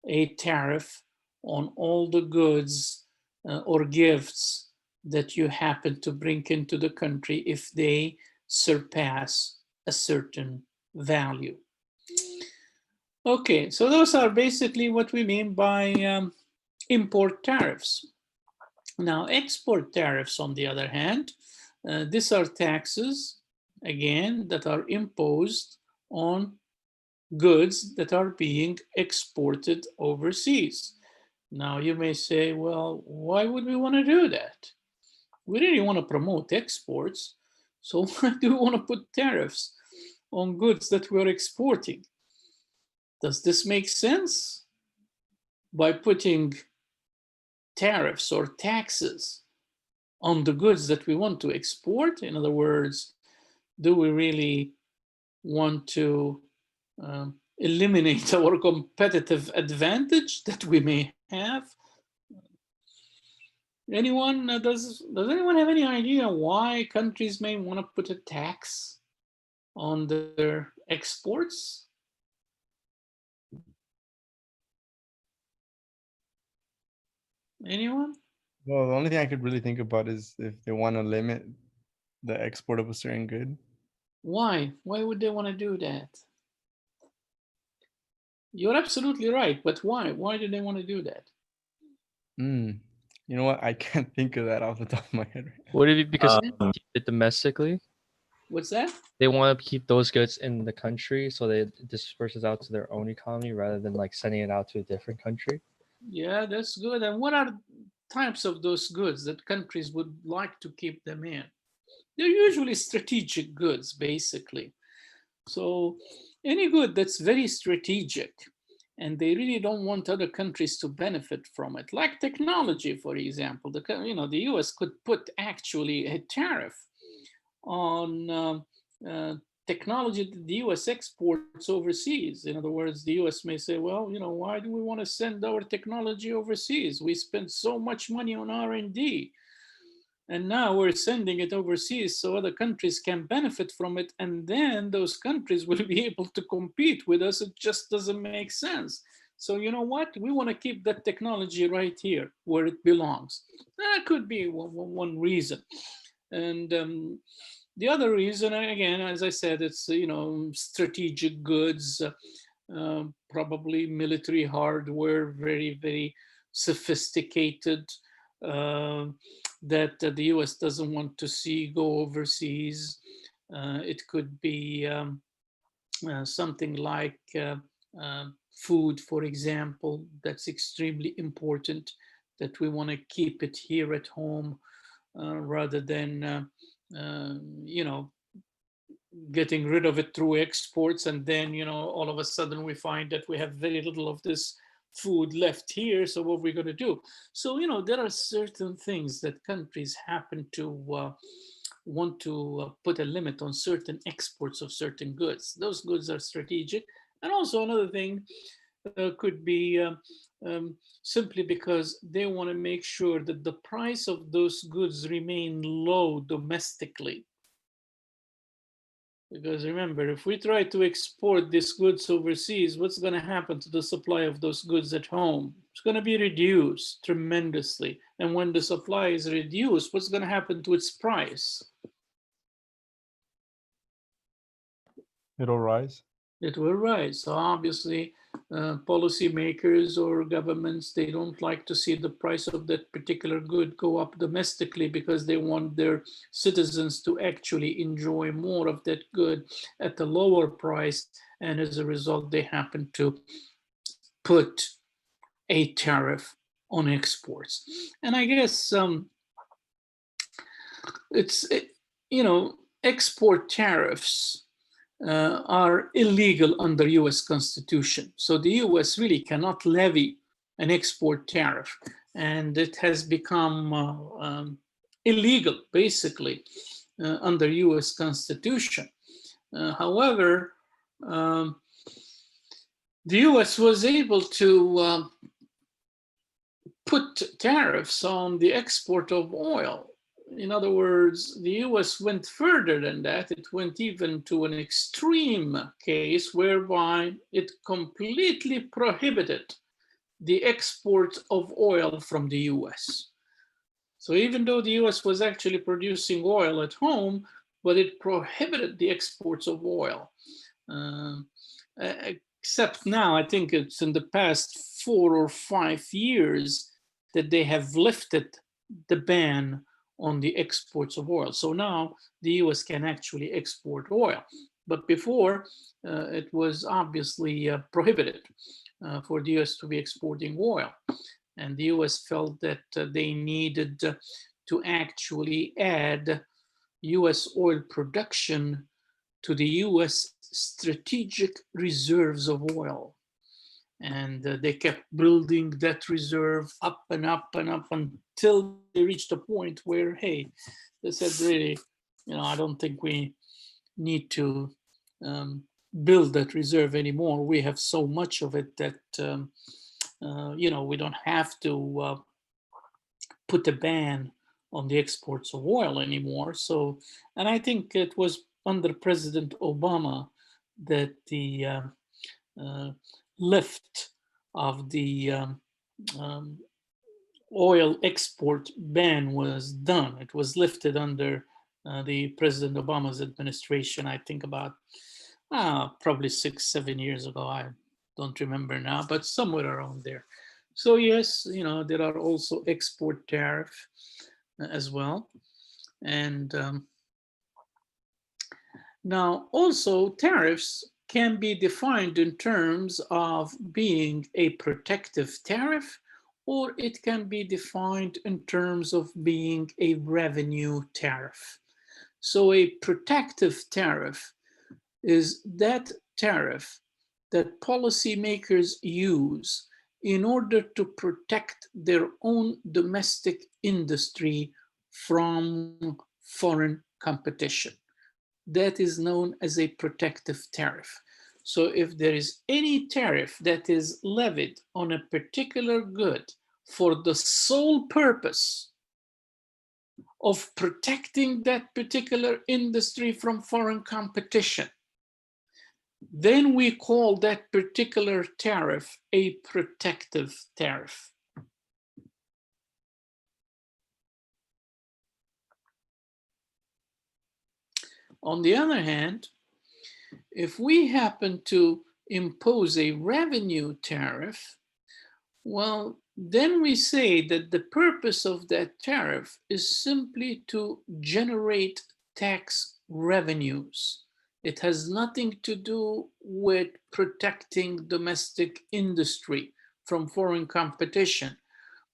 a tariff on all the goods or gifts that you happen to bring into the country if they surpass a certain value. Okay, so those are basically what we mean by import tariffs. Now, export tariffs, on the other hand, these are taxes, again, that are imposed on goods that are being exported overseas. Now, you may say, well, why would we want to do that? We really want to promote exports, so why do we want to put tariffs on goods that we're exporting? Does this make sense? By putting tariffs or taxes on the goods that we want to export? In other words, do we really want to eliminate our competitive advantage that we may have? Anyone, does anyone have any idea why countries may want to put a tax on their exports? Anyone? Well, the only thing I could really think about is if they want to limit the export of a certain good. Why? Why would they want to do that? You're absolutely right, but why? Why do they want to do that? You know what? I can't think of that off the top of my head right now. Would it be because they keep it domestically? What's that? They want to keep those goods in the country, so they disperse it out to their own economy rather than like sending it out to a different country. Yeah, that's good. And what are types of those goods that countries would like to keep them in? They're usually strategic goods, basically. So any good that's very strategic and they really don't want other countries to benefit from it, like technology, for example, the US could put actually a tariff on technology that the US exports overseas. In other words, the US may say, well, you know, why do we want to send our technology overseas? We spend so much money on R&D. And now we're sending it overseas so other countries can benefit from it. And then those countries will be able to compete with us. It just doesn't make sense. So you know what? We want to keep that technology right here where it belongs. That could be one reason. And the other reason, again, as I said, it's, you know, strategic goods, probably military hardware, very, very sophisticated, that the US doesn't want to see go overseas. It could be something like food, for example, that's extremely important, that we want to keep it here at home rather than, you know, getting rid of it through exports. And then, you know, all of a sudden we find that we have very little of this food left here. So what are we going to do? So, you know, there are certain things that countries happen to want to put a limit on certain exports of certain goods. Those goods are strategic. And also another thing could be simply because they want to make sure that the price of those goods remain low domestically. Because remember, if we try to export these goods overseas, what's going to happen to the supply of those goods at home? It's going to be reduced tremendously. And when the supply is reduced, what's going to happen to its price? It'll rise. It will rise. So obviously, policymakers or governments, they don't like to see the price of that particular good go up domestically because they want their citizens to actually enjoy more of that good at a lower price. And as a result, they happen to put a tariff on exports. And I guess export tariffs are illegal under US Constitution. So the US really cannot levy an export tariff. And it has become illegal, basically, under US Constitution. However, the US was able to put tariffs on the export of oil. In other words, the US went further than that. It went even to an extreme case whereby it completely prohibited the export of oil from the US. So even though the US was actually producing oil at home, but it prohibited the exports of oil. Except now, I think it's in the past 4 or 5 years that they have lifted the ban on the exports of oil. So now the US can actually export oil. But before, it was obviously prohibited for the US to be exporting oil. And the US felt that they needed to actually add US oil production to the US strategic reserves of oil. And they kept building that reserve up and up and up until they reached a point where, hey, they said, really, I don't think we need to build that reserve anymore. We have so much of it that, we don't have to put a ban on the exports of oil anymore. So, and I think it was under President Obama that the lift of the oil export ban was done. It was lifted under the President Obama's administration, I think about probably 6-7 years ago. I don't remember now, but somewhere around there. So yes, there are also export tariffs as well. And now also tariffs can be defined in terms of being a protective tariff, or it can be defined in terms of being a revenue tariff. So a protective tariff is that tariff that policymakers use in order to protect their own domestic industry from foreign competition. That is known as a protective tariff. So if there is any tariff that is levied on a particular good for the sole purpose of protecting that particular industry from foreign competition, then we call that particular tariff a protective tariff. On the other hand, if we happen to impose a revenue tariff, well, then we say that the purpose of that tariff is simply to generate tax revenues. It has nothing to do with protecting domestic industry from foreign competition,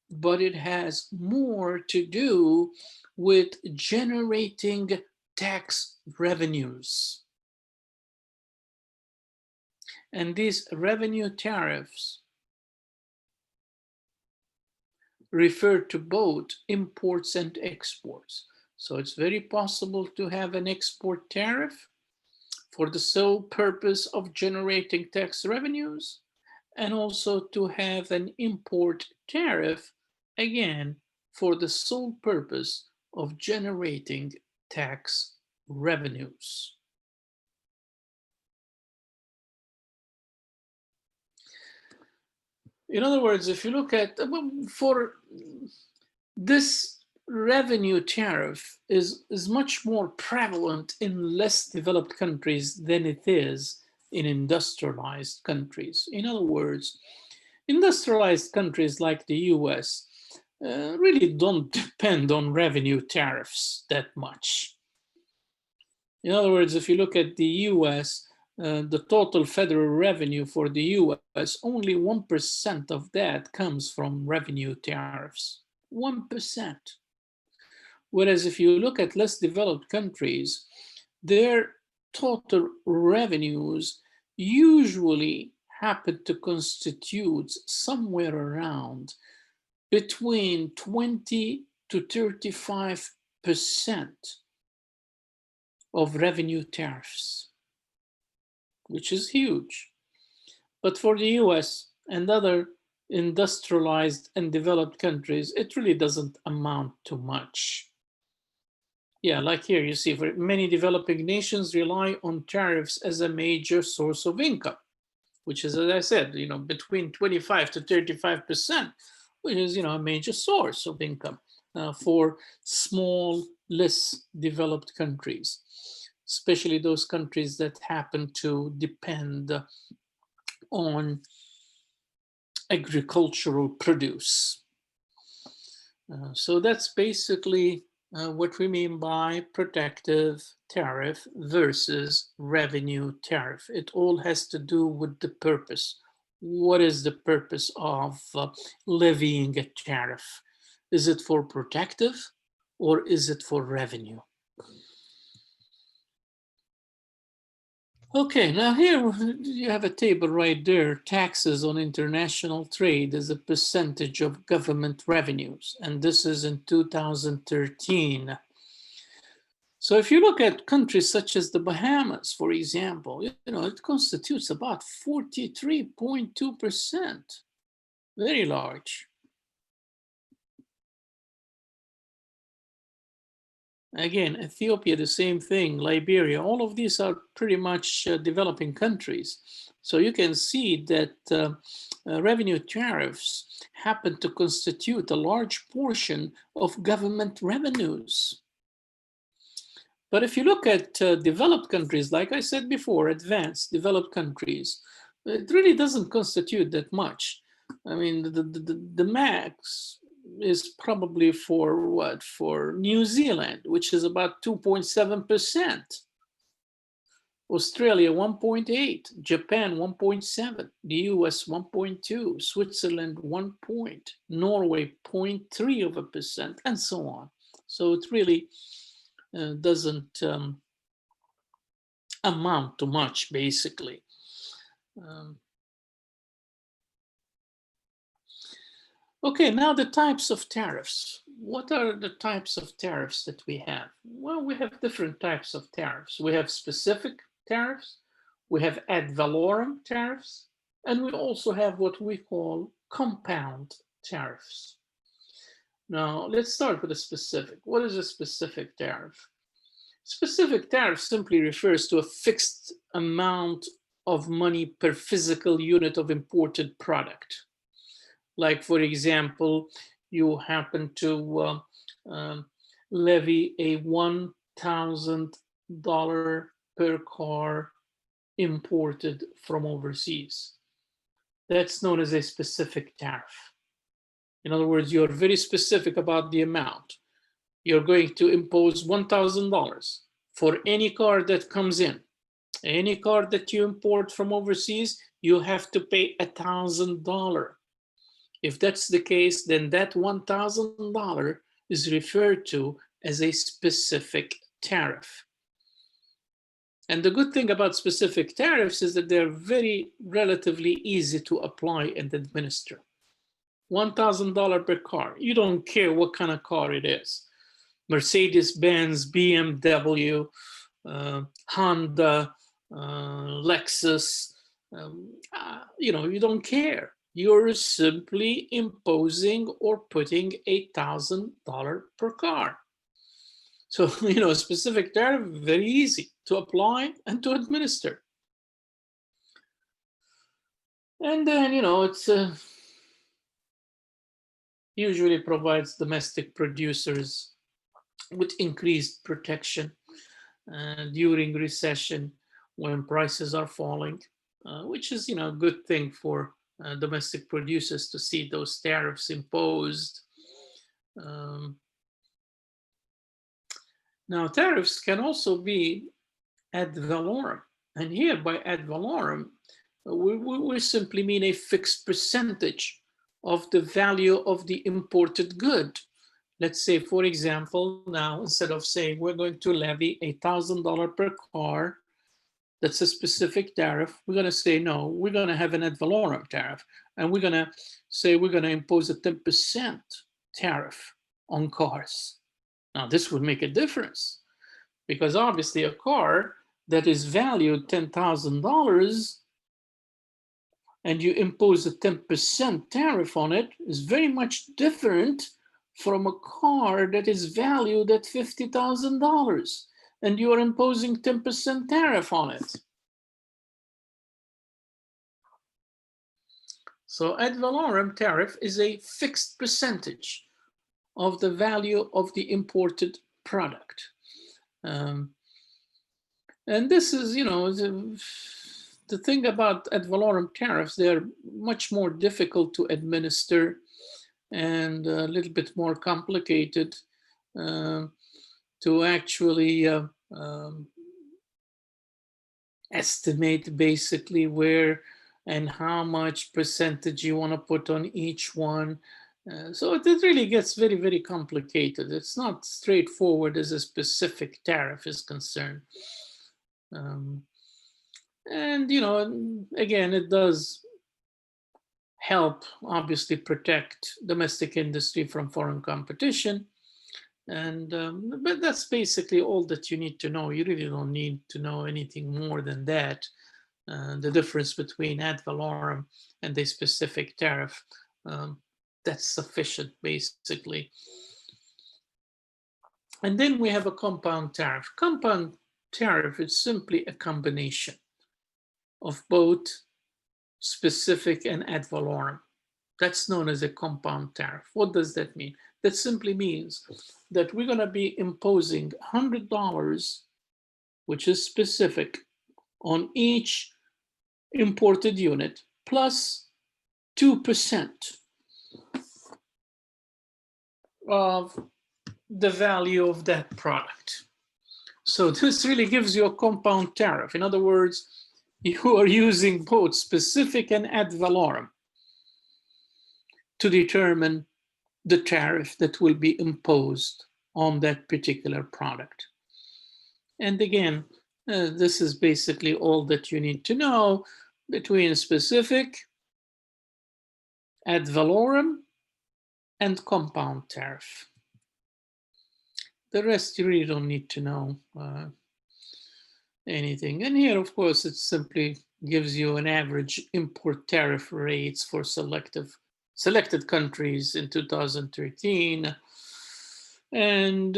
but it has more to do with generating tax revenues. And these revenue tariffs refer to both imports and exports. So it's very possible to have an export tariff for the sole purpose of generating tax revenues, and also to have an import tariff, again, for the sole purpose of generating tax revenues. In other words, if you look at, for this revenue tariff is much more prevalent in less developed countries than it is in industrialized countries. In other words, industrialized countries like the US really don't depend on revenue tariffs that much. In other words, if you look at the US, the total federal revenue for the US, only 1% of that comes from revenue tariffs. 1%. Whereas if you look at less developed countries, their total revenues usually happen to constitute somewhere around between 20 to 35% of revenue tariffs, which is huge. But for the US and other industrialized and developed countries, it really doesn't amount to much. Yeah, like here you see, for many developing nations rely on tariffs as a major source of income, which is, as I said, between 25 to 35%, which is, a major source of income for small, less developed countries, especially those countries that happen to depend on agricultural produce. So that's basically what we mean by protective tariff versus revenue tariff. It all has to do with the purpose. What is the purpose of levying a tariff? Is it for protective or is it for revenue? Okay, now here you have a table right there. Taxes on international trade as a percentage of government revenues. And this is in 2013. So if you look at countries such as the Bahamas, for example, it constitutes about 43.2%. Very large. Again, Ethiopia, the same thing, Liberia, all of these are pretty much developing countries. So you can see that revenue tariffs happen to constitute a large portion of government revenues. But if you look at developed countries, like I said before, advanced developed countries, it really doesn't constitute that much. I mean, the max is probably for what? For New Zealand, which is about 2.7%. Australia, 1.8, Japan, 1.7, the US, 1.2, Switzerland, 1 point, Norway, 0.3%, and so on. So it really doesn't amount to much, basically. Okay, now the types of tariffs. What are the types of tariffs that we have? Well, we have different types of tariffs. We have specific tariffs, we have ad valorem tariffs, and we also have what we call compound tariffs. Now, let's start with a specific. What is a specific tariff? Specific tariff simply refers to a fixed amount of money per physical unit of imported product. Like, for example, you happen to levy a $1,000 per car imported from overseas. That's known as a specific tariff. In other words, you're very specific about the amount. You're going to impose $1,000 for any car that comes in. Any car that you import from overseas, you have to pay $1,000. If that's the case, then that $1,000 is referred to as a specific tariff. And the good thing about specific tariffs is that they're very relatively easy to apply and administer. $1,000 per car. You don't care what kind of car it is. Mercedes-Benz, BMW, Honda, Lexus, you don't care. You're simply imposing or putting $1,000 per car. So, a specific tariff, very easy to apply and to administer. And then, it's usually provides domestic producers with increased protection during recession when prices are falling, which is, a good thing for domestic producers to see those tariffs imposed. Now, tariffs can also be ad valorem. And here by ad valorem, we simply mean a fixed percentage of the value of the imported good. Let's say, for example, now instead of saying we're going to levy $1,000 per car, that's a specific tariff, we're going to say, no, we're going to have an ad valorem tariff. And we're going to say we're going to impose a 10% tariff on cars. Now, this would make a difference because obviously a car that is valued $10,000 and you impose a 10% tariff on it is very much different from a car that is valued at $50,000 and you are imposing 10% tariff on it. So ad valorem tariff is a fixed percentage of the value of the imported product. And this is, the thing about ad valorem tariffs, they're much more difficult to administer and a little bit more complicated to actually estimate basically where and how much percentage you want to put on each one. So it really gets very, very complicated. It's not straightforward as a specific tariff is concerned. And, again, it does help, obviously, protect domestic industry from foreign competition. And but that's basically all that you need to know. You really don't need to know anything more than that. The difference between ad valorem and a specific tariff, that's sufficient, basically. And then we have a compound tariff. Compound tariff is simply a combination of both specific and ad valorem. That's known as a compound tariff. What does that mean? That simply means that we're going to be imposing $100, which is specific, on each imported unit, plus 2% of the value of that product. So this really gives you a compound tariff. In other words, you are using both specific and ad valorem to determine the tariff that will be imposed on that particular product. And again, this is basically all that you need to know between specific, ad valorem, and compound tariff. The rest you really don't need to know anything. And here, of course, it simply gives you an average import tariff rates for selected countries in 2013. And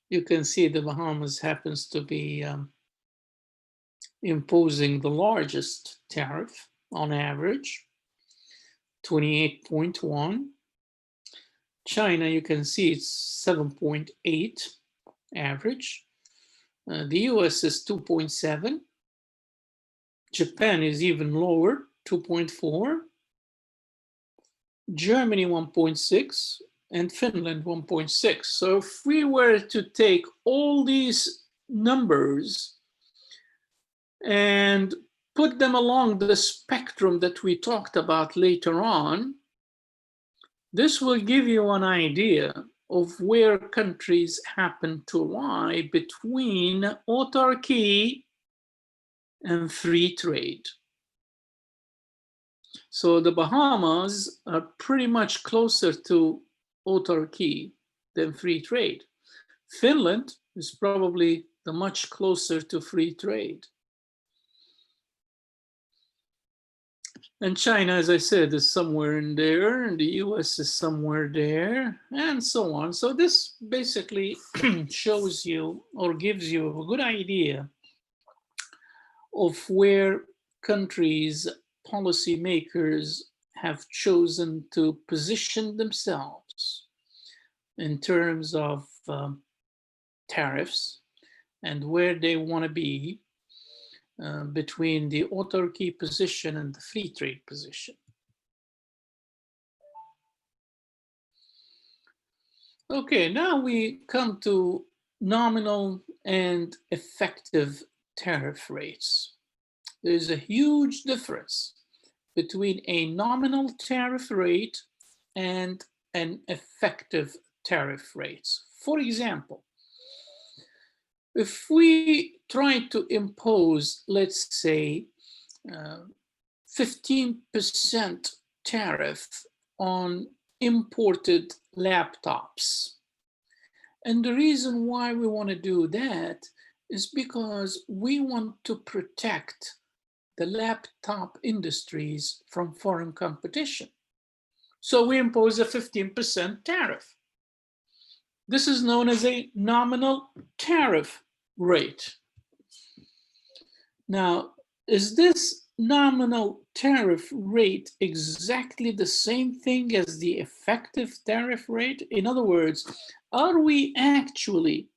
you can see the Bahamas happens to be imposing the largest tariff on average, 28.1. China, you can see it's 7.8 average. The US is 2.7. Japan is even lower, 2.4. Germany 1.6 and Finland 1.6. So if we were to take all these numbers and put them along the spectrum that we talked about later on, this will give you an idea of where countries happen to lie between autarky and free trade. So the Bahamas are pretty much closer to autarky than free trade. Finland is probably the much closer to free trade. And China, as I said, is somewhere in there, and the US is somewhere there, and so on. So this basically shows you or gives you a good idea of where countries policymakers have chosen to position themselves in terms of tariffs and where they want to be between the autarky position and the free trade position. Okay, now we come to nominal and effective tariff rates. There's a huge difference between a nominal tariff rate and an effective tariff rate. For example, if we try to impose, let's say, 15% tariff on imported laptops. And the reason why we want to do that is because we want to protect the laptop industries from foreign competition. So we impose a 15% tariff. This is known as a nominal tariff rate. Now, is this nominal tariff rate exactly the same thing as the effective tariff rate? In other words, are we actually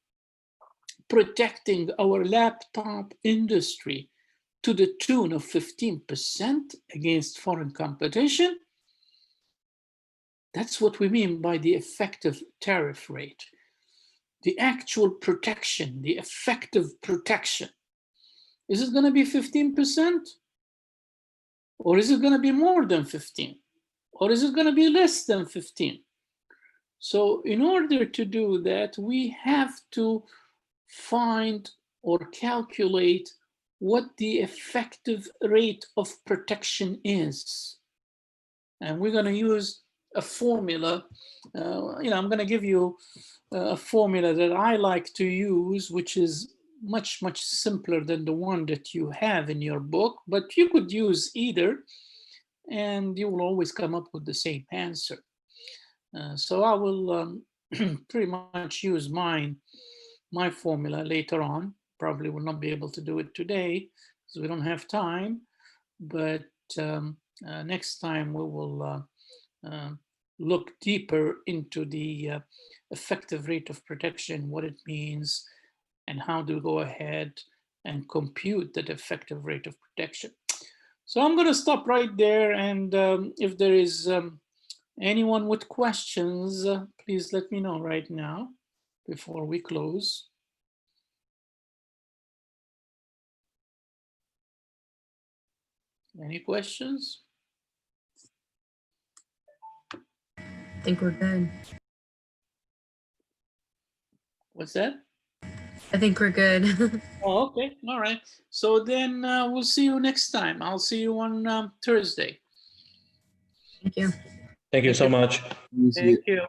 protecting our laptop industry to the tune of 15% against foreign competition? That's what we mean by the effective tariff rate. The actual protection, the effective protection. Is it going to be 15%? Or is it going to be more than 15? Or is it going to be less than 15? So in order to do that, we have to find or calculate what the effective rate of protection is. And we're going to use a formula. I'm going to give you a formula that I like to use, which is much, much simpler than the one that you have in your book, but you could use either, and you will always come up with the same answer. So I will pretty much use my formula later on. Probably will not be able to do it today because we don't have time, but next time we will look deeper into the effective rate of protection, what it means, and how to go ahead and compute that effective rate of protection. So I'm going to stop right there, and if there is anyone with questions, please let me know right now before we close. Any questions? I think we're good. What's that? I think we're good. Oh, okay. All right. So then we'll see you next time. I'll see you on Thursday. Thank you. Thank you so much. Thank you.